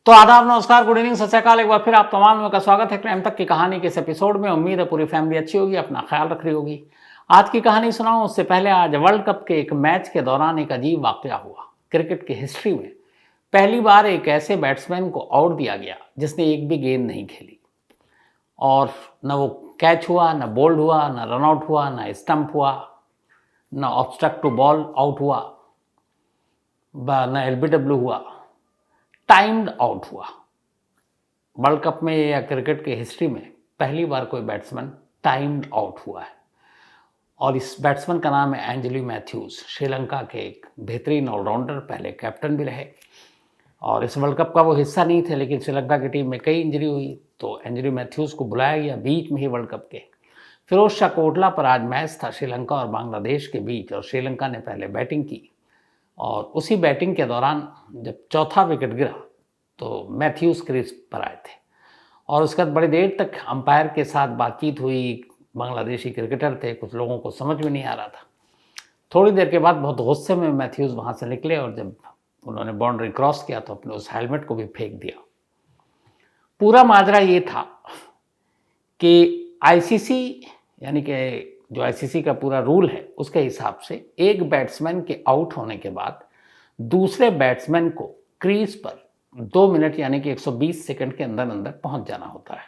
तो आदाब, नमस्कार, गुड इवनिंग, सत श्री अकाल। एक बार फिर आप तमाम लोगों का स्वागत है क्राइम तक की कहानी के इस एपिसोड में। उम्मीद है पूरी फैमिली अच्छी होगी, अपना ख्याल रख रही होगी। आज की कहानी सुनाऊं उससे पहले आज वर्ल्ड कप के एक मैच के दौरान एक अजीब वाकया हुआ। क्रिकेट की हिस्ट्री में पहली बार एक ऐसे बैट्समैन को आउट दिया गया जिसने एक भी गेंद नहीं खेली, और न वो कैच हुआ, न बोल्ड हुआ, न रनआउट हुआ, न स्टंप हुआ, न ऑब्स्ट्रक्ट टू बॉल आउट हुआ, न एलबीडब्ल्यू हुआ, टाइम्ड आउट हुआ। वर्ल्ड कप में या क्रिकेट की हिस्ट्री में पहली बार कोई बैट्समैन टाइम्ड आउट हुआ है, और इस बैट्समैन का नाम है एंजेलो मैथ्यूज। श्रीलंका के एक बेहतरीन ऑलराउंडर, पहले कैप्टन भी रहे, और इस वर्ल्ड कप का वो हिस्सा नहीं थे, लेकिन श्रीलंका की टीम में कई इंजरी हुई तो एंजेलो मैथ्यूज को बुलाया गया बीच में ही वर्ल्ड कप के। फिरोज शाह कोटला पर आज मैच था श्रीलंका और बांग्लादेश के बीच, और श्रीलंका ने पहले बैटिंग की, और उसी बैटिंग के दौरान जब चौथा विकेट गिरा तो मैथ्यूज क्रीज पर आए थे, और उसके बाद बड़ी देर तक अंपायर के साथ बातचीत हुई। बांग्लादेशी क्रिकेटर थे, कुछ लोगों को समझ में नहीं आ रहा था। थोड़ी देर के बाद बहुत गुस्से में मैथ्यूज वहाँ से निकले, और जब उन्होंने बाउंड्री क्रॉस किया तो अपने उस हेलमेट को भी फेंक दिया। पूरा माजरा ये था कि आईसीसी, यानी कि जो आईसीसी का पूरा रूल है उसके हिसाब से एक बैट्समैन के आउट होने के बाद दूसरे बैट्समैन को क्रीज पर 2 मिनट यानी कि 120 सेकंड के अंदर अंदर पहुंच जाना होता है।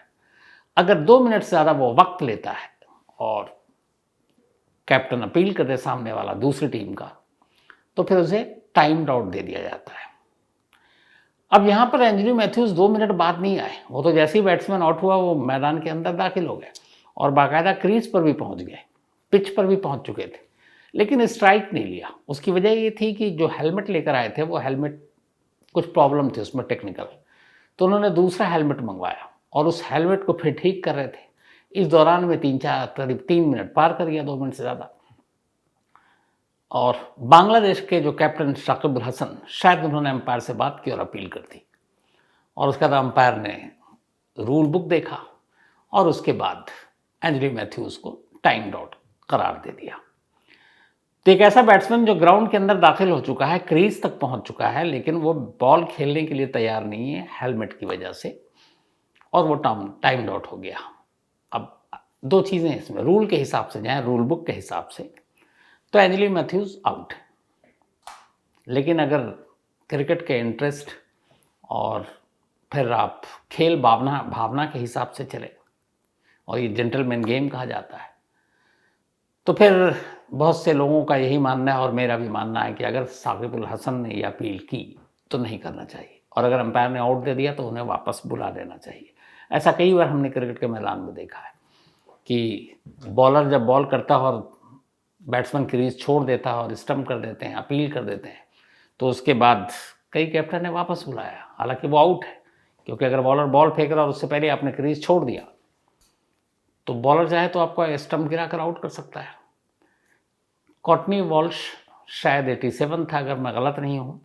अगर 2 मिनट से ज़्यादा वो वक्त लेता है और कैप्टन अपील कर दे सामने वाला दूसरी टीम का, तो फिर उसे टाइम आउट दे दिया जाता है। अब यहाँ पर एंजेलो मैथ्यूज 2 मिनट बाद नहीं आए, वो तो जैसे ही बैट्समैन आउट हुआ वो मैदान के अंदर दाखिल हो गए और बाकायदा क्रीज पर भी पहुंच गए, पिच पर भी पहुंच चुके थे, लेकिन स्ट्राइक नहीं लिया। उसकी वजह ये थी कि जो हेलमेट लेकर आए थे वो हेलमेट कुछ प्रॉब्लम थी उसमें टेक्निकल, तो उन्होंने दूसरा हेलमेट मंगवाया और उस हेलमेट को फिर ठीक कर रहे थे। इस दौरान में करीब 3 मिनट पार कर गया, 2 मिनट से ज़्यादा। और बांग्लादेश के जो कैप्टन शाकिब अल हसन, शायद उन्होंने अंपायर से बात की और अपील कर दी, और उसके बाद अंपायर ने रूल बुक देखा और उसके बाद एंजेलो मैथ्यूज को टाइम आउट करार दे दिया। तो एक ऐसा बैट्समैन जो ग्राउंड के अंदर दाखिल हो चुका है, क्रीज तक पहुंच चुका है, लेकिन वो बॉल खेलने के लिए तैयार नहीं है हेलमेट की वजह से, और वो टाइम आउट हो गया। अब 2 चीज़ें इसमें, रूल के हिसाब से जाए, रूल बुक के हिसाब से तो एंजेलो मैथ्यूज आउट है, लेकिन अगर क्रिकेट के इंटरेस्ट और फिर आप खेल भावना के हिसाब से चले, और ये जेंटलमैन गेम कहा जाता है, तो फिर बहुत से लोगों का यही मानना है और मेरा भी मानना है कि अगर शाकिब अल हसन ने ये अपील की तो नहीं करना चाहिए, और अगर अंपायर ने आउट दे दिया तो उन्हें वापस बुला देना चाहिए। ऐसा कई बार हमने क्रिकेट के मैदान में देखा है कि बॉलर जब बॉल करता है और बैट्समैन क्रीज छोड़ देता है और स्टंप कर देते हैं, अपील कर देते हैं, तो उसके बाद कई कैप्टन ने वापस बुलाया, हालांकि वो आउट है, क्योंकि अगर बॉलर बॉल फेंक रहा और उससे पहले आपने क्रीज छोड़ दिया तो बॉलर चाहे तो आपको स्टंप गिराकर आउट कर सकता है। कॉटनी वॉल्श शायद 87 था अगर मैं गलत नहीं हूँ,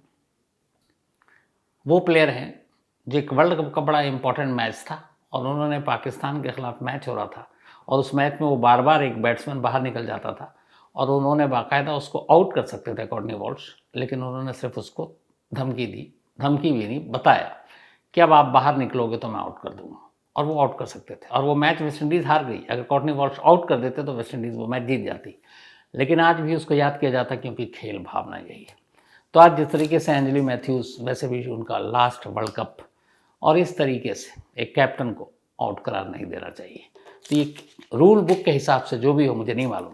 वो प्लेयर हैं जो एक वर्ल्ड कप का बड़ा इंपॉर्टेंट मैच था और उन्होंने पाकिस्तान के खिलाफ मैच हो रहा था, और उस मैच में वो बार बार एक बैट्समैन बाहर निकल जाता था और उन्होंने बाकायदा उसको आउट कर सकते थे कॉटनी वॉल्श, लेकिन उन्होंने सिर्फ उसको धमकी दी, धमकी भी नहीं, बताया कि अब आप बाहर निकलोगे तो मैं आउट कर दूंगा, और वो आउट कर सकते थे। और वो मैच वेस्ट इंडीज़ हार गई। अगर कॉटनी वॉल्श आउट कर देते तो वेस्ट इंडीज़ वो मैच जीत जाती, लेकिन आज भी उसको याद किया जाता क्योंकि खेल भावना यही है। तो आज जिस तरीके से एंजेलो मैथ्यूज, वैसे भी उनका लास्ट वर्ल्ड कप, और इस तरीके से एक कैप्टन को आउट करार नहीं देना चाहिए। तो ये रूल बुक के हिसाब से जो भी हो मुझे नहीं मालूम,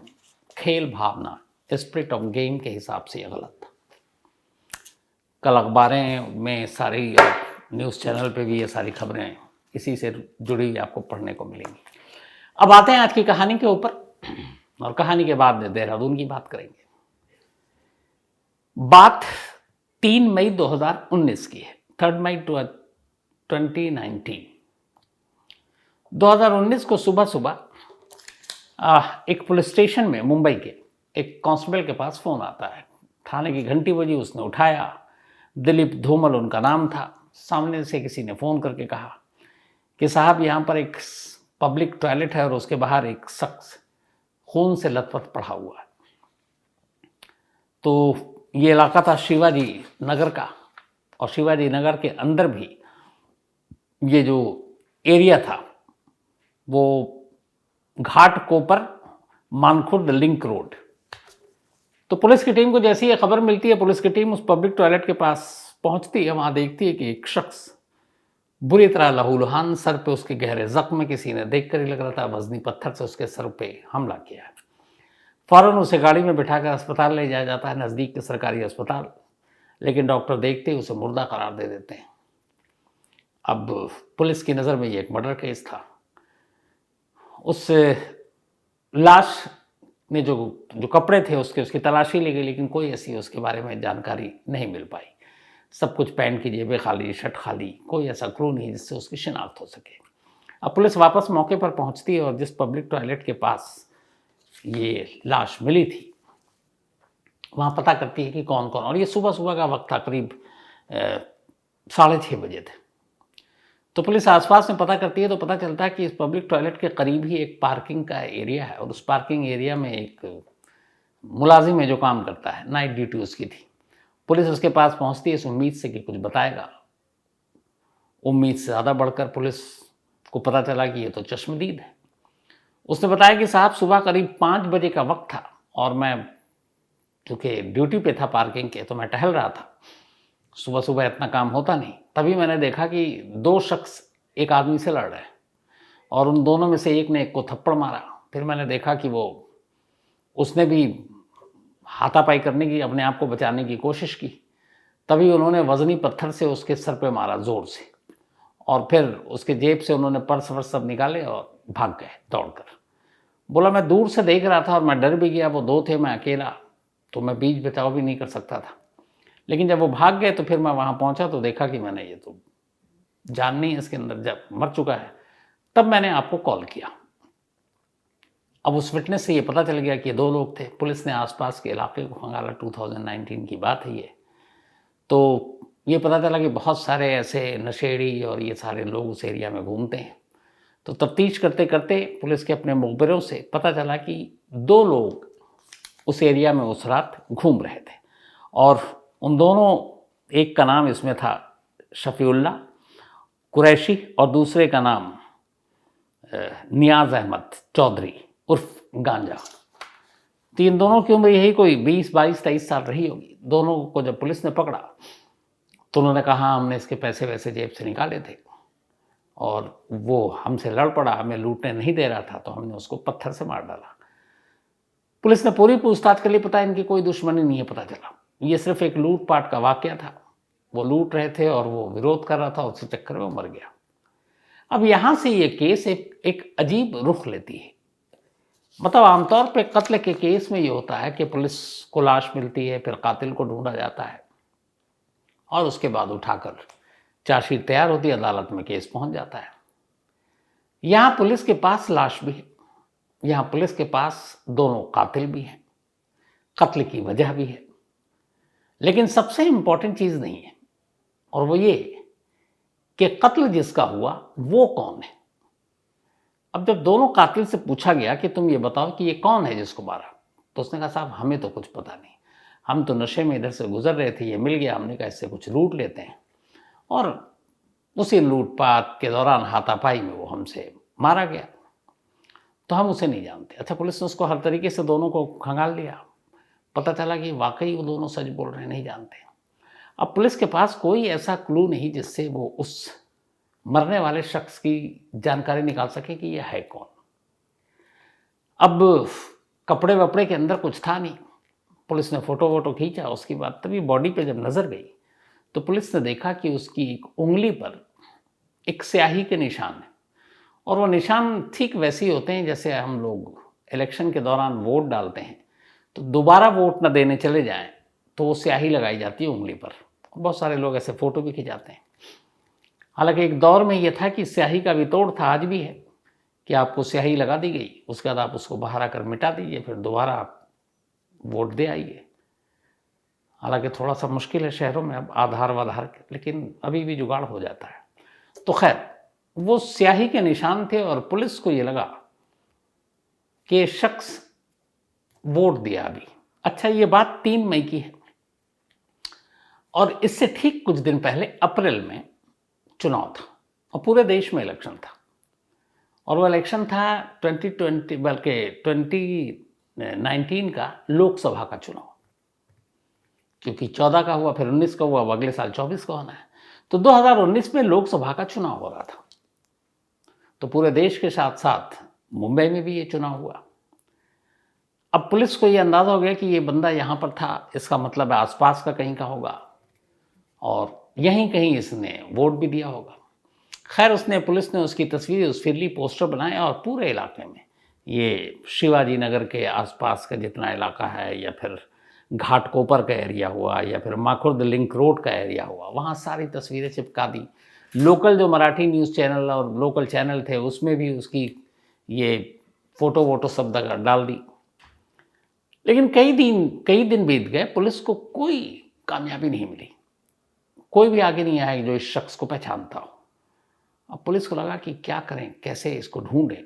खेल भावना, स्पिरिट ऑफ गेम के हिसाब से ये गलत था। कल अखबारें में सारी, न्यूज़ चैनल पे भी ये सारी खबरें इसी से जुड़ी हुई आपको पढ़ने को मिलेंगी। अब आते हैं आज की कहानी के ऊपर, और कहानी के बाद देहरादून की बात करेंगे। बात 3 मई 2019 की है, 3 मई 2019। 2019 को सुबह सुबह एक पुलिस स्टेशन में मुंबई के एक कांस्टेबल के पास फ़ोन आता है। थाने की घंटी बजी, उसने उठाया। दिलीप धूमल उनका नाम था। सामने से किसी ने फ़ोन करके कहा कि साहब यहाँ पर एक पब्लिक टॉयलेट है और उसके बाहर एक शख्स खून से लथपथ पड़ा हुआ है। तो ये इलाका था शिवाजी नगर का, और शिवाजी नगर के अंदर भी ये जो एरिया था वो घाट कोपर मानखुर्द लिंक रोड। तो पुलिस की टीम को जैसी ये खबर मिलती है, पुलिस की टीम उस पब्लिक टॉयलेट के पास पहुंचती है। वहां देखती है कि एक शख्स बुरी तरह लहूलुहान, सर पे उसके गहरे जख्म, किसी ने देखकर ही लग रहा था वजनी पत्थर से उसके सर पे हमला किया है। फौरन उसे गाड़ी में बिठाकर अस्पताल ले जाया जाता है, नज़दीक के सरकारी अस्पताल। लेकिन डॉक्टर देखते ही उसे मुर्दा करार दे देते हैं। अब पुलिस की नज़र में ये एक मर्डर केस था। उस लाश में जो कपड़े थे उसकी तलाशी ली गई, लेकिन कोई ऐसी उसके बारे में जानकारी नहीं मिल पाई। सब कुछ पैंट की जेबें खाली, शर्ट खाली, कोई ऐसा क्लू नहीं जिससे उसकी शिनाख्त हो सके। अब पुलिस वापस मौके पर पहुंचती है और जिस पब्लिक टॉयलेट के पास ये लाश मिली थी वहाँ पता करती है कि कौन कौन, और ये सुबह सुबह का वक्त था, करीब 6:30 बजे थे। तो पुलिस आसपास में पता करती है तो पता चलता है कि इस पब्लिक टॉयलेट के करीब ही एक पार्किंग का एरिया है और उस पार्किंग एरिया में एक मुलाजिम है जो काम करता है, नाइट ड्यूटी उसकी थी। पुलिस उसके पास पहुंचती है इस उम्मीद से कि कुछ बताएगा। उम्मीद से ज़्यादा बढ़कर पुलिस को पता चला कि ये तो चश्मदीद है। उसने बताया कि साहब सुबह करीब 5 बजे का वक्त था और मैं चूँकि ड्यूटी पे था पार्किंग के, तो मैं टहल रहा था। सुबह सुबह इतना काम होता नहीं। तभी मैंने देखा कि 2 शख्स एक आदमी से लड़ रहे हैं और उन दोनों में से एक ने एक को थप्पड़ मारा। फिर मैंने देखा कि उसने भी हाथापाई करने की, अपने आप को बचाने की कोशिश की। तभी उन्होंने वज़नी पत्थर से उसके सर पे मारा ज़ोर से और फिर उसके जेब से उन्होंने पर्स वर्स सब निकाले और भाग गए दौड़कर। बोला मैं दूर से देख रहा था और मैं डर भी गया, वो 2 थे, मैं अकेला, तो मैं बीच बचाव भी नहीं कर सकता था। लेकिन जब वो भाग गए तो फिर मैं वहाँ पहुँचा तो देखा कि मैंने ये तो जान नहीं है इसके अंदर, जब मर चुका है। तब मैंने आपको कॉल किया। अब उस विटनेस से ये पता चल गया कि 2 लोग थे। पुलिस ने आसपास के इलाके को खंगाला, 2019 की बात है ये। तो ये पता चला कि बहुत सारे ऐसे नशेड़ी और ये सारे लोग उस एरिया में घूमते हैं। तो तफ्तीश करते करते पुलिस के अपने मुखबिरों से पता चला कि 2 लोग उस एरिया में उस रात घूम रहे थे और उन दोनों, एक का नाम इसमें था शफीउल्ला कुरैशी और दूसरे का नाम नियाज अहमद चौधरी उर्फ गांजा। तो इन दोनों की उम्र यही कोई 20, 22, 23 साल रही होगी। दोनों को जब पुलिस ने पकड़ा तो उन्होंने कहा हमने इसके पैसे वैसे जेब से निकाले थे और वो हमसे लड़ पड़ा, हमें लूटने नहीं दे रहा था, तो हमने उसको पत्थर से मार डाला। पुलिस ने पूरी पूछताछ कर ली, पता इनकी कोई दुश्मनी नहीं है। पता चला ये सिर्फ एक लूटपाट का वाकया था। वो लूट रहे थे और वो विरोध कर रहा था, उसी चक्कर में मर गया। अब यहाँ से ये केस एक अजीब रुख लेती है। मतलब आमतौर पे कत्ल के केस में ये होता है कि पुलिस को लाश मिलती है, फिर कातिल को ढूंढा जाता है और उसके बाद उठाकर चार्जशीट तैयार होती है, अदालत में केस पहुंच जाता है। यहाँ पुलिस के पास लाश भी है, यहाँ पुलिस के पास दोनों कातिल भी हैं, कत्ल की वजह भी है। लेकिन सबसे इंपॉर्टेंट चीज़ नहीं है और वो ये कि कत्ल जिसका हुआ वो कौन है। अब जब दोनों कातिल से पूछा गया कि तुम ये बताओ कि ये कौन है जिसको मारा, तो उसने कहा साहब हमें तो कुछ पता नहीं, हम तो नशे में इधर से गुजर रहे थे, ये मिल गया, हमने कहा इससे कुछ लूट लेते हैं और उसी लूटपाट के दौरान हाथापाई में वो हमसे मारा गया, तो हम उसे नहीं जानते। अच्छा, पुलिस ने उसको हर तरीके से दोनों को खंगाल लिया। पता चला कि वाकई वो दोनों सच बोल रहे हैं, नहीं जानते। अब पुलिस के पास कोई ऐसा क्लू नहीं जिससे वो उस मरने वाले शख्स की जानकारी निकाल सके कि ये है कौन। अब कपड़े वपड़े के अंदर कुछ था नहीं। पुलिस ने फोटो वोटो खींचा, उसके बाद तभी बॉडी पे जब नज़र गई तो पुलिस ने देखा कि उसकी एक उंगली पर एक स्याही के निशान है और वो निशान ठीक वैसे ही होते हैं जैसे हम लोग इलेक्शन के दौरान वोट डालते हैं तो दोबारा वोट न देने चले जाएं तो वो स्याही लगाई जाती है उंगली पर। बहुत सारे लोग ऐसे फ़ोटो भी खिंचाते हैं। हालांकि एक दौर में ये था कि स्याही का भी तोड़ था, आज भी है, कि आपको स्याही लगा दी गई, उसके बाद आप उसको बाहर आकर मिटा दीजिए, फिर दोबारा आप वोट दे आइए। हालांकि थोड़ा सा मुश्किल है शहरों में अब आधार वाधार, लेकिन अभी भी जुगाड़ हो जाता है। तो खैर वो स्याही के निशान थे और पुलिस को ये लगा कि शख्स वोट दिया अभी। अच्छा, ये बात 3 मई की है और इससे ठीक कुछ दिन पहले अप्रैल में चुनाव था और पूरे देश में इलेक्शन था, और वो इलेक्शन था 2020 बल्कि 2019 का लोकसभा का चुनाव, क्योंकि 14 का हुआ, फिर 19 का हुआ, अब अगले साल 24 का होना है। तो 2019 में लोकसभा का चुनाव हो रहा था। तो पूरे देश के साथ साथ मुंबई में भी ये चुनाव हुआ। अब पुलिस को ये अंदाज़ा हो गया कि ये बंदा यहाँ पर था, इसका मतलब है आसपास का कहीं का होगा, और यहीं कहीं इसने वोट भी दिया होगा। खैर, पुलिस ने उसकी तस्वीर, उस फिरली पोस्टर बनाए, और पूरे इलाके में, ये शिवाजी नगर के आसपास का जितना इलाका है, या फिर घाटकोपर का एरिया हुआ, या फिर माखुर्द लिंक रोड का एरिया हुआ, वहाँ सारी तस्वीरें चिपका दी। लोकल जो मराठी न्यूज़ चैनल और लोकल चैनल थे उसमें भी उसकी ये फ़ोटो वोटो सब डाल दी। लेकिन कई दिन बीत गए, पुलिस को कोई कामयाबी नहीं मिली, कोई भी आगे नहीं आया जो इस शख्स को पहचानता हो। अब पुलिस को लगा कि क्या करें, कैसे इसको ढूंढें।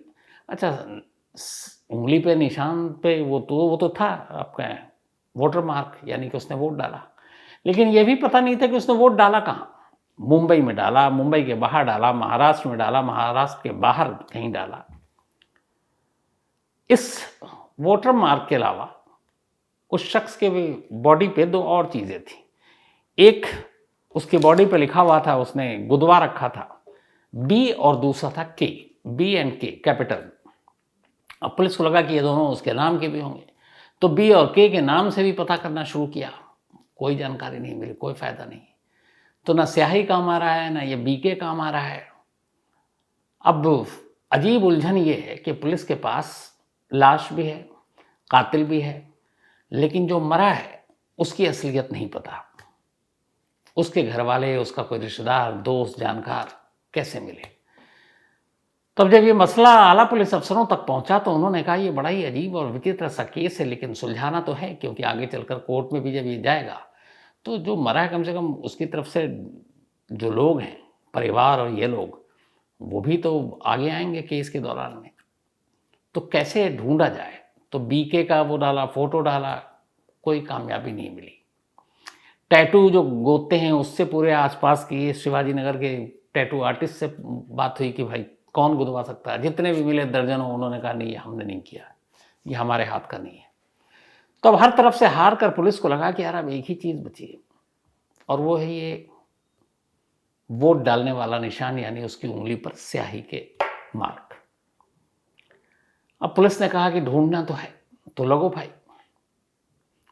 अच्छा, उंगली पे निशान पे वो तो था आपका वोटर मार्क, यानी कि उसने वोट डाला, लेकिन ये भी पता नहीं था कि उसने वोट डाला कहाँ। मुंबई में डाला, मुंबई के बाहर डाला, महाराष्ट्र में डाला, महाराष्ट्र के बाहर कहीं डाला। इस वोटर मार्क के अलावा उस शख्स के बॉडी पे दो और चीज़ें थी। एक, उसके बॉडी पे लिखा हुआ था, उसने गुदवा रखा था बी, और दूसरा था के, बी एंड के कैपिटल। अब पुलिस को लगा कि ये दोनों उसके नाम के भी होंगे, तो बी और के नाम से भी पता करना शुरू किया। कोई जानकारी नहीं मिली, कोई फ़ायदा नहीं। तो ना स्याही काम आ रहा है, ना ये बी के काम आ रहा है। अब अजीब उलझन ये है कि पुलिस के पास लाश भी है, कातिल भी है, लेकिन जो मरा है उसकी असलियत नहीं पता। उसके घर वाले, उसका कोई रिश्तेदार, दोस्त, जानकार कैसे मिले। तब जब ये मसला आला पुलिस अफसरों तक पहुंचा तो उन्होंने कहा ये बड़ा ही अजीब और विचित्र सा केस है, लेकिन सुलझाना तो है, क्योंकि आगे चलकर कोर्ट में भी जब ये जाएगा तो जो मरा है कम से कम उसकी तरफ से जो लोग हैं, परिवार और ये लोग, वो भी तो आगे आएंगे केस के दौरान में। तो कैसे ढूंढा जाए। तो बीके का वो डाला, फोटो डाला, कोई कामयाबी नहीं मिली। टैटू जो गोते हैं उससे पूरे आसपास की शिवाजी नगर के टैटू आर्टिस्ट से बात हुई कि भाई कौन गुदवा सकता है। जितने भी मिले दर्जनों, उन्होंने कहा नहीं, हमने नहीं किया, ये हमारे हाथ का नहीं है। तो अब हर तरफ से हार कर पुलिस को लगा कि यार अब एक ही चीज़ बची है, और वो है ये वोट डालने वाला निशान, यानी उसकी उंगली पर स्याही के मार्क। अब पुलिस ने कहा कि ढूंढना तो है, तो लगो भाई।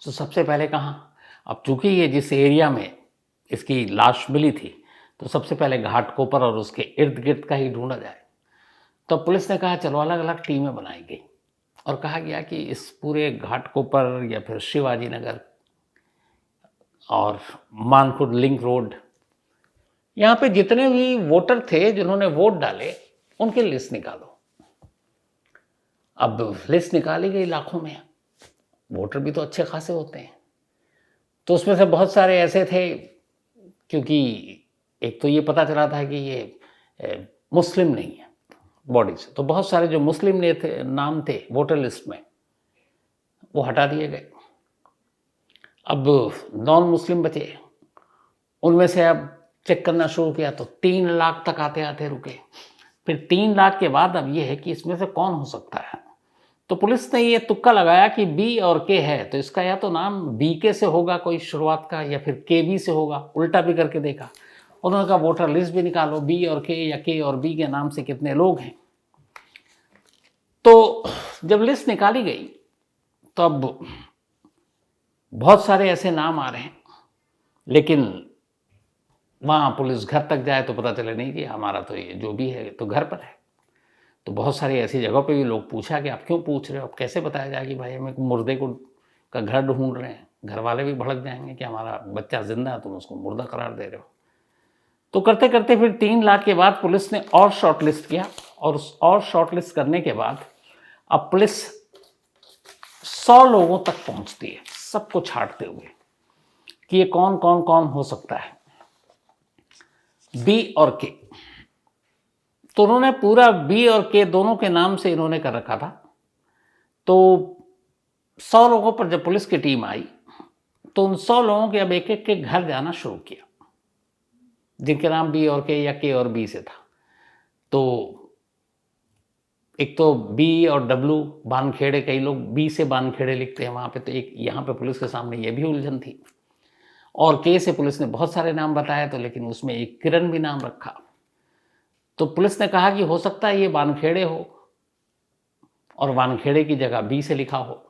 तो सबसे पहले कहाँ, अब चूंकि ये जिस एरिया में इसकी लाश मिली थी, तो सबसे पहले घाटकोपर और उसके इर्द गिर्द का ही ढूंढा जाए। तो पुलिस ने कहा चलो अलग अलग टीमें बनाई गई, और कहा गया कि इस पूरे घाटकोपर या फिर शिवाजी नगर और मानखुर्द लिंक रोड, यहाँ पे जितने भी वोटर थे जिन्होंने वोट डाले, उनकी लिस्ट निकालो। अब लिस्ट निकाली गई लाखों में, वोटर भी तो अच्छे खासे होते हैं। तो उसमें से बहुत सारे ऐसे थे, क्योंकि एक तो ये पता चला था कि ये मुस्लिम नहीं है बॉडी से, तो बहुत सारे जो मुस्लिम नाम थे वोटर लिस्ट में, वो हटा दिए गए। अब नॉन मुस्लिम बचे, उनमें से अब चेक करना शुरू किया तो 3 लाख तक आते आते रुके। फिर 3 लाख के बाद अब ये है कि इसमें से कौन हो सकता है। तो पुलिस ने ये तुक्का लगाया कि बी और के है, तो इसका या तो नाम बी के से होगा कोई शुरुआत का, या फिर के बी से होगा। उल्टा भी करके देखा, उन्होंने कहा वोटर लिस्ट भी निकालो, बी और के या के और बी के नाम से कितने लोग हैं। तो जब लिस्ट निकाली गई तो अब बहुत सारे ऐसे नाम आ रहे हैं, लेकिन वहाँ पुलिस घर तक जाए तो पता चले नहीं कि हमारा तो ये जो भी है तो घर पर है। तो बहुत सारी ऐसी जगहों पे भी लोग पूछा कि आप क्यों पूछ रहे हो, अब कैसे बताया जाए कि भाई हम एक मुर्दे को का घर ढूंढ रहे हैं। घर वाले भी भड़क जाएंगे कि हमारा बच्चा जिंदा है, तुम उसको मुर्दा करार दे रहे हो। तो करते करते फिर 3 लाख के बाद पुलिस ने और शॉर्टलिस्ट किया, और उस और शॉर्टलिस्ट करने के बाद अब पुलिस 100 लोगों तक पहुंचती है, सबको छांटते हुए कि ये कौन कौन कौन हो सकता है, बी और के। तो उन्होंने पूरा बी और के दोनों के नाम से इन्होंने कर रखा था। तो 100 लोगों पर जब पुलिस की टीम आई तो उन 100 लोगों के अब एक एक के घर जाना शुरू किया, जिनके नाम बी और के या के और बी से था। तो एक तो बी और डब्लू बानखेड़े, कई लोग बी से बानखेड़े लिखते हैं वहाँ पे, तो एक यहाँ पे पुलिस के सामने ये भी उलझन थी। और के से पुलिस ने बहुत सारे नाम बताए, तो लेकिन उसमें एक किरण भी नाम रखा। तो पुलिस ने कहा कि हो सकता है ये बानखेड़े हो और वानखेड़े की जगह बी से लिखा हो।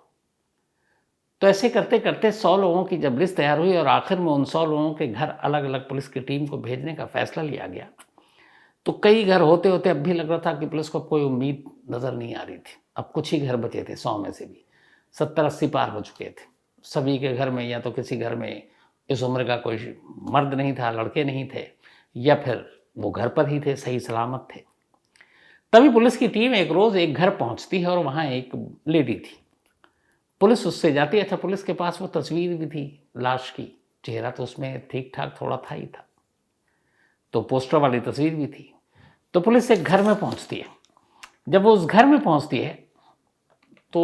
तो ऐसे करते करते 100 लोगों की जब लिस्ट तैयार हुई और आखिर में उन 100 लोगों के घर अलग अलग पुलिस की टीम को भेजने का फैसला लिया गया, तो कई घर होते होते अब भी लग रहा था कि पुलिस को कोई उम्मीद नज़र नहीं आ रही थी। अब कुछ ही घर बचे थे 100 में से भी, 70-80 पार हो चुके थे। सभी के घर में या तो किसी घर में इस उम्र का कोई मर्द नहीं था, लड़के नहीं थे, या फिर वो घर पर ही थे, सही सलामत थे। तभी पुलिस की टीम एक रोज़ एक घर पहुंचती है और वहाँ एक लेडी थी। पुलिस उससे जाती है। अच्छा, पुलिस के पास वो तस्वीर भी थी लाश की, चेहरा तो उसमें ठीक ठाक थोड़ा था ही था, तो पोस्टर वाली तस्वीर भी थी। तो पुलिस एक घर में पहुंचती है। जब वो उस घर में पहुंचती है तो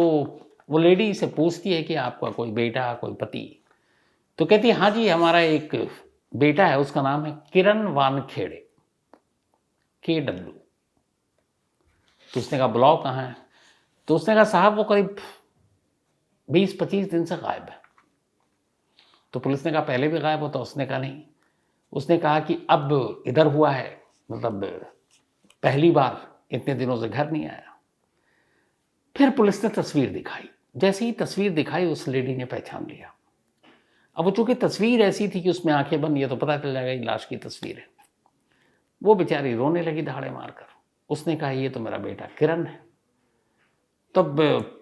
वो लेडी से पूछती है कि आपका कोई बेटा, कोई पति? तो कहती है हाँ जी, हमारा एक बेटा है, उसका नाम है किरण वानखेड़े, KW। तो उसने कहा ब्लॉक कहाँ है? तो उसने कहा साहब वो करीब 20-25 दिन से गायब है। तो पुलिस ने कहा पहले भी गायब होता? उसने कहा नहीं। उसने कहा कि अब इधर हुआ है, मतलब पहली बार इतने दिनों से घर नहीं आया। फिर पुलिस ने तस्वीर दिखाई। जैसे ही तस्वीर दिखाई उस लेडी ने पहचान लिया। अब वो चूंकि तस्वीर ऐसी थी कि उसमें आंखें बंद, ये तो पता चल जाएगा ये लाश की तस्वीर है। वो बेचारी रोने लगी धाड़े मारकर। उसने कहा ये तो मेरा बेटा किरण है। तब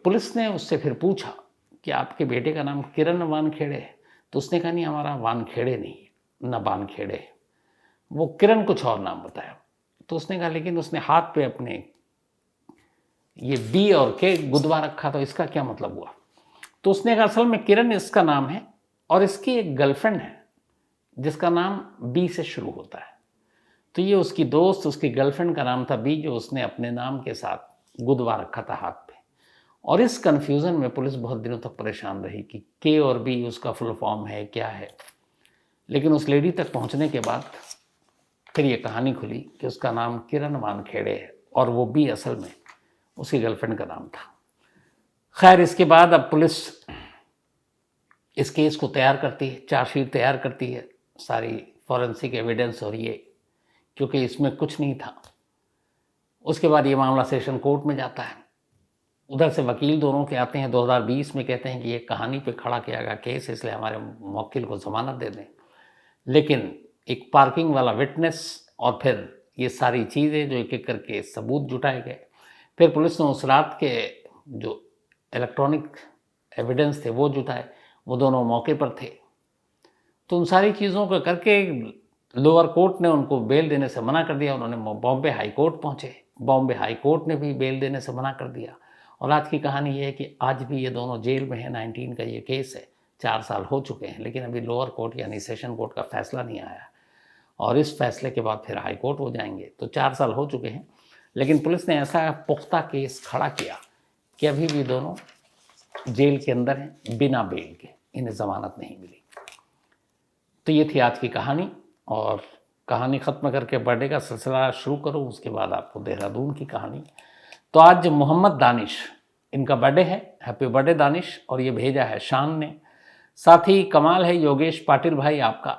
पुलिस ने उससे फिर पूछा कि आपके बेटे का नाम किरण वानखेड़े है? तो उसने कहा नहीं, हमारा वानखेड़े नहीं है, न बानखेड़े है, वो किरण कुछ और नाम बताया। तो उसने कहा लेकिन उसने हाथ पे अपने ये बी और के गुदवा रखा, तो इसका क्या मतलब हुआ? तो उसने कहा असल में किरण इसका नाम है और इसकी एक गर्लफ्रेंड है जिसका नाम बी से शुरू होता है। तो ये उसकी दोस्त, उसकी गर्लफ्रेंड का नाम था बी, जो उसने अपने नाम के साथ गुदवा रखा था हाथ पे। और इस कन्फ्यूज़न में पुलिस बहुत दिनों तक परेशान रही कि के और बी उसका फुल फॉर्म है क्या है। लेकिन उस लेडी तक पहुंचने के बाद फिर ये कहानी खुली कि उसका नाम किरण वानखेड़े है और वो बी असल में उसकी गर्लफ्रेंड का नाम था। खैर, इसके बाद अब पुलिस इस केस को तैयार करती है, चार्जशीट तैयार करती है, सारी फॉरेंसिक एविडेंस और ये, क्योंकि इसमें कुछ नहीं था। उसके बाद ये मामला सेशन कोर्ट में जाता है। उधर से वकील दोनों के आते हैं, 2020 में कहते हैं कि ये कहानी पे खड़ा किया गया केस, इसलिए हमारे मुवक्किल को ज़मानत दे दें। लेकिन एक पार्किंग वाला विटनेस और फिर ये सारी चीज़ें जो एक एक करके सबूत जुटाए गए। फिर पुलिस ने उस रात के जो इलेक्ट्रॉनिक एविडेंस थे वो जुटाए, वो दोनों मौके पर थे। तो उन सारी चीज़ों को करके लोअर कोर्ट ने उनको बेल देने से मना कर दिया। उन्होंने बॉम्बे हाई कोर्ट पहुँचे, बॉम्बे हाई कोर्ट ने भी बेल देने से मना कर दिया। और आज की कहानी ये है कि आज भी ये दोनों जेल में हैं। 19 का ये केस है, 4 साल हो चुके हैं, लेकिन अभी लोअर कोर्ट यानी सेशन कोर्ट का फैसला नहीं आया और इस फैसले के बाद फिर हाई कोर्ट हो जाएंगे। तो 4 साल हो चुके हैं, लेकिन पुलिस ने ऐसा पुख्ता केस खड़ा किया कि अभी भी दोनों जेल के अंदर हैं बिना बेल के, इन्हें ज़मानत नहीं मिली। तो ये थी आज की कहानी, और कहानी ख़त्म करके बर्थडे का सिलसिला शुरू करूँ, उसके बाद आपको देहरादून की कहानी। तो आज मोहम्मद दानिश, इनका बर्थडे है, हैप्पी बर्थडे दानिश। और ये भेजा है शान ने। साथ ही कमाल है योगेश पाटिल भाई, आपका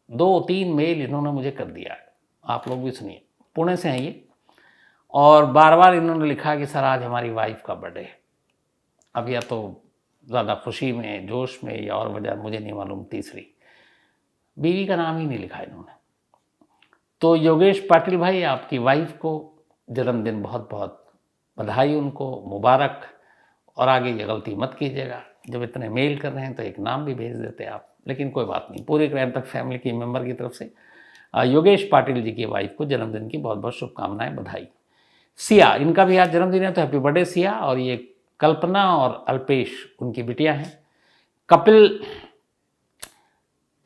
2-3 मेल इन्होंने मुझे कर दिया है, आप लोग भी सुनिए। पुणे से हैं ये, और बार बार इन्होंने लिखा कि सर आज हमारी वाइफ का बर्थडे है। अब या तो ज़्यादा खुशी में, जोश में, या और वजह मुझे नहीं मालूम, तीसरी बीवी का नाम ही नहीं लिखा इन्होंने। तो योगेश पाटिल भाई, आपकी वाइफ को जन्मदिन बहुत बहुत बधाई, उनको मुबारक। और आगे ये गलती मत कीजिएगा, जब इतने मेल कर रहे हैं तो एक नाम भी भेज देते आप, लेकिन कोई बात नहीं, पूरी क्राइम तक फैमिली की मेंबर की तरफ से योगेश पाटिल जी की वाइफ को जन्मदिन की बहुत बहुत शुभकामनाएं, बधाई। सिया, इनका भी आज जन्मदिन है, तो हैप्पी बर्थडे सिया। और ये कल्पना और अल्पेश उनकी बिटिया हैं। कपिल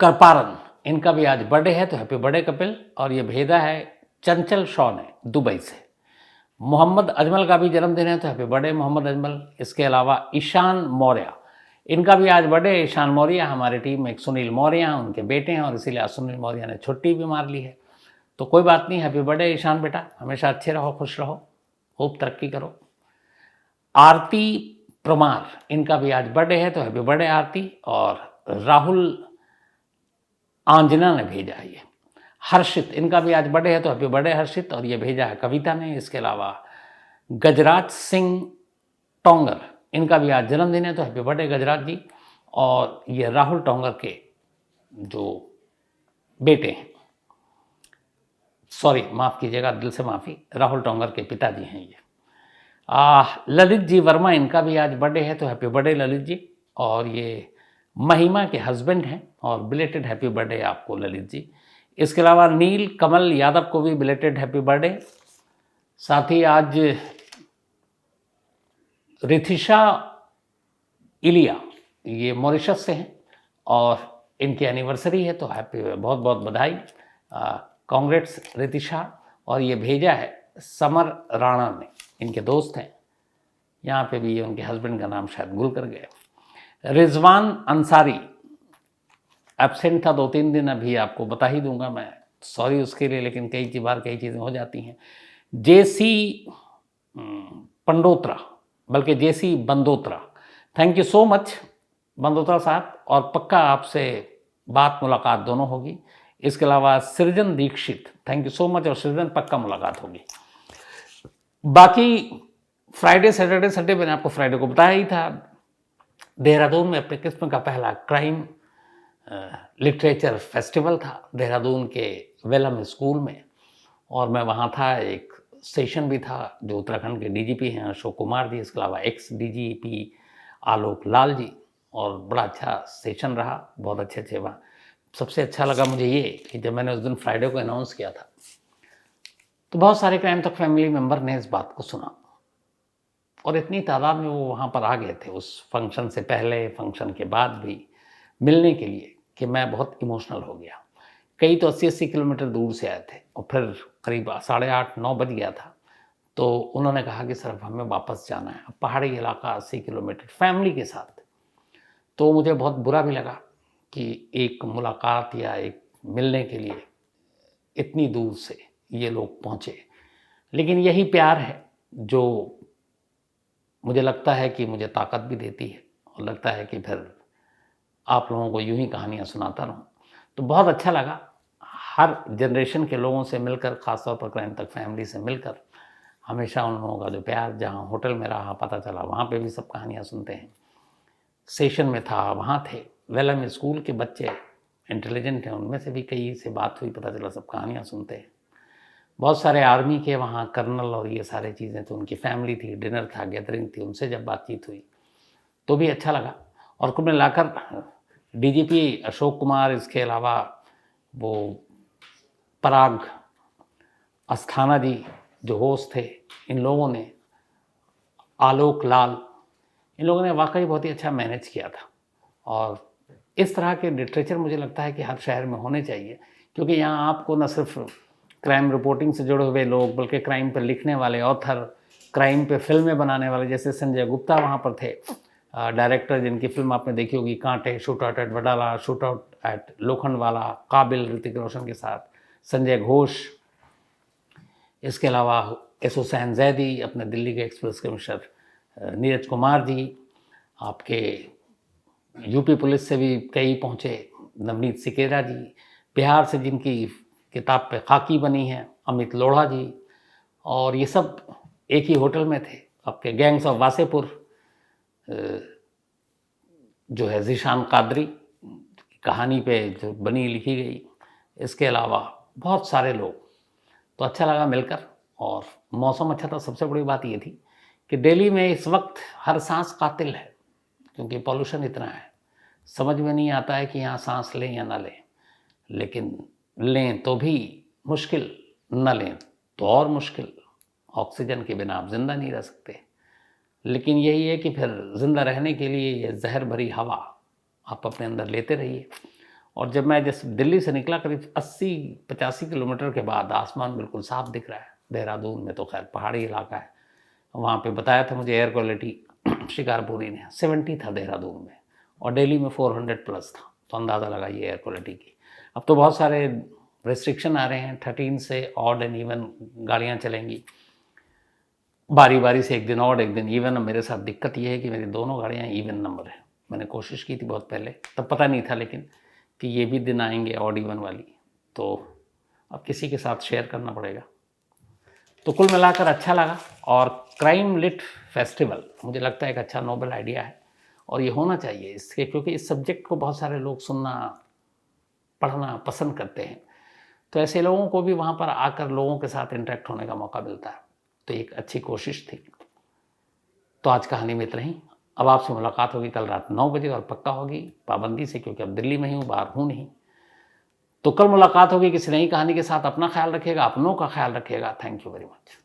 करपारन, इनका भी आज बर्थडे है, तो हैप्पी बर्थडे कपिल। और ये भेजा है चंचल शॉ ने दुबई से। मोहम्मद अजमल का भी जन्मदिन है, तो हैप्पी बर्थडे मोहम्मद अजमल। इसके अलावा ईशान मौर्य, इनका भी आज बर्थडे है। ईशान मौर्य, हमारी टीम में एक सुनील मौर्य हैं, उनके बेटे हैं, और इसीलिए आज सुनील मौर्य ने छुट्टी भी मार ली है। तो कोई बात नहीं, हैप्पी बर्थडे ईशान बेटा, हमेशा अच्छे रहो, खुश रहो, खूब तरक्की करो। आरती परमार, इनका भी आज बर्थडे है, तो हैप्पी बर्थडे आरती। और राहुल आंजना ने भेजा है ये। हर्षित, इनका भी आज बर्थडे है, तो हैप्पी बर्थडे हर्षित। और ये भेजा है कविता ने। इसके अलावा गजराज सिंह टोंगर, इनका भी आज जन्मदिन है, तो हैप्पी बर्थडे गजराज जी। और ये राहुल टोंगर के जो बेटे हैं, सॉरी माफ़ कीजिएगा, दिल से माफ़ी, राहुल टोंगर के पिताजी हैं ये। ललित जी वर्मा, इनका भी आज बर्थडे है, तो हैप्पी बर्थडे ललित जी। और ये महिमा के हस्बैंड हैं, और बिलेटेड हैप्पी बर्थडे आपको ललित जी। इसके अलावा नील कमल यादव को भी बिलेटेड हैप्पी बर्थडे। साथ ही आज रिथिशा इलिया, ये मॉरिशस से हैं और इनकी एनिवर्सरी है, तो हैप्पी, बहुत बहुत बधाई, कांग्रेट्स रितिशा। और ये भेजा है समर राणा ने, इनके दोस्त हैं। यहाँ पे भी ये उनके हस्बैंड का नाम शायद भूल कर गए। रिजवान अंसारी एब्सेंट था 2-3 दिन, अभी आपको बता ही दूंगा मैं, सॉरी उसके लिए, लेकिन कई बार कई चीज़ें हो जाती हैं। जेसी पंडोत्रा, बल्कि जेसी बंदोत्रा, थैंक यू सो मच बंदोत्रा साहब, और पक्का आपसे बात मुलाकात दोनों होगी। इसके अलावा Srijan Dixit, thank you so much, और सृजन पक्का मुलाकात होगी। बाकी फ्राइडे सैटरडे संडे, मैंने आपको फ्राइडे को बताया ही था, देहरादून में अपने किस्म का पहला क्राइम लिटरेचर फेस्टिवल था, देहरादून के वेलम स्कूल में। और मैं वहाँ था, एक सेशन भी था जो उत्तराखंड के डीजीपी हैं अशोक कुमार जी, इसके अलावा एक्स डीजीपी आलोक लाल जी, और बड़ा अच्छा सेशन रहा, बहुत अच्छे वहाँ। सबसे अच्छा लगा मुझे ये कि जब मैंने उस दिन फ्राइडे को अनाउंस किया था, तो बहुत सारे क्राइम तक फैमिली मेम्बर ने इस बात को सुना, और इतनी तादाद में वो वहाँ पर आ गए थे उस फंक्शन से पहले, फंक्शन के बाद भी मिलने के लिए, कि मैं बहुत इमोशनल हो गया। कई तो 80-80 किलोमीटर दूर से आए थे, और फिर करीब 8:30-9 बज गया था, तो उन्होंने कहा कि सर हमें वापस जाना है। पहाड़ी इलाका 80 किलोमीटर फैमिली के साथ, तो मुझे बहुत बुरा भी लगा कि एक मुलाकात या एक मिलने के लिए इतनी दूर से ये लोग पहुँचे। लेकिन यही प्यार है जो मुझे लगता है कि मुझे ताकत भी देती है, और लगता है कि फिर आप लोगों को यूं ही कहानियाँ सुनाता रहूँ। तो बहुत अच्छा लगा हर जनरेशन के लोगों से मिलकर, ख़ासतौर पर क्राइम तक फैमिली से मिलकर। हमेशा उन लोगों का जो प्यार, जहाँ होटल में रहा पता चला, वहाँ पे भी सब कहानियाँ सुनते हैं। सेशन में था, वहाँ थे, वेलम स्कूल के बच्चे इंटेलिजेंट हैं, उनमें से भी कई से बात हुई, पता चला सब कहानियाँ सुनते हैं। बहुत सारे आर्मी के वहाँ कर्नल और ये सारे चीज़ें, तो उनकी फैमिली थी, डिनर था, गैदरिंग थी, उनसे जब बातचीत हुई तो भी अच्छा लगा। और कुल मिलाकर डीजीपी अशोक कुमार, इसके अलावा वो पराग अस्थाना जी जो होस्ट थे, इन लोगों ने, आलोक लाल, इन लोगों ने वाकई बहुत ही अच्छा मैनेज किया था। और इस तरह के लिटरेचर मुझे लगता है कि हर शहर में होने चाहिए, क्योंकि यहाँ आपको न सिर्फ क्राइम रिपोर्टिंग से जुड़े हुए लोग, बल्कि क्राइम पर लिखने वाले ऑथर, क्राइम पे फिल्में बनाने वाले, जैसे संजय गुप्ता वहाँ पर थे, डायरेक्टर, जिनकी फिल्म आपने देखी होगी, कांटे, shoot out at Wadala, shoot out at Lokhandwala, काबिल ऋतिक रोशन के साथ, संजय घोष। इसके अलावा एस हुसैन जैदी, अपने दिल्ली के एक्सप्रेस कमिश्नर नीरज कुमार जी, आपके यूपी पुलिस से भी कई पहुँचे, नवनीत सिकेरा जी, बिहार से जिनकी किताब पे खाकी बनी है अमित लोढ़ा जी, और ये सब एक ही होटल में थे। आपके गैंग्स ऑफ वासेपुर जो है ज़ीशान कादरी कहानी पे जो बनी लिखी गई, इसके अलावा बहुत सारे लोग। तो अच्छा लगा मिलकर, और मौसम अच्छा था। सबसे बड़ी बात ये थी कि दिल्ली में इस वक्त हर सांस कातिल है, क्योंकि पॉल्यूशन इतना है, समझ में नहीं आता है कि यहाँ सांस लें या ना लें। लेकिन लें तो भी मुश्किल, न लें तो और मुश्किल। ऑक्सीजन के बिना आप ज़िंदा नहीं रह सकते। लेकिन यही है कि फिर ज़िंदा रहने के लिए ये जहर भरी हवा आप अपने अंदर लेते रहिए। और जब मैं जैसे दिल्ली से निकला, करीब 80-85 किलोमीटर के बाद आसमान बिल्कुल साफ दिख रहा है। देहरादून में तो खैर पहाड़ी इलाका है, वहाँ पे बताया था मुझे एयर क्वालिटी शिकारपुरी ने 70 था देहरादून में, और दिल्ली में 400 प्लस था। तो अंदाज़ा लगाइए एयर क्वालिटी की। अब तो बहुत सारे रिस्ट्रिक्शन आ रहे हैं, 13 से ऑड एंड इवन गाड़ियाँ चलेंगी, बारी बारी से एक दिन ऑड एक दिन इवन। मेरे साथ दिक्कत ये है कि मेरी दोनों गाड़ियाँ इवन नंबर है। मैंने कोशिश की थी बहुत पहले, तब पता नहीं था लेकिन कि ये भी दिन आएंगे ऑड इवन वाली, तो अब किसी के साथ शेयर करना पड़ेगा। तो कुल मिलाकर अच्छा लगा। और क्राइम लिट फेस्टिवल मुझे लगता है एक अच्छा नोबल आइडिया है और ये होना चाहिए इसके, क्योंकि इस सब्जेक्ट को बहुत सारे लोग सुनना पढ़ना पसंद करते हैं, तो ऐसे लोगों को भी वहाँ पर आकर लोगों के साथ इंटरेक्ट होने का मौका मिलता है। तो एक अच्छी कोशिश थी। तो आज कहानी में इतना ही। अब आपसे मुलाकात होगी कल रात 9 बजे और पक्का होगी पाबंदी से, क्योंकि अब दिल्ली में ही हूँ, बाहर हूँ नहीं। तो कल मुलाकात होगी किसी नई कहानी के साथ। अपना ख्याल रखिएगा, अपनों का ख्याल रखिएगा। Thank you very much.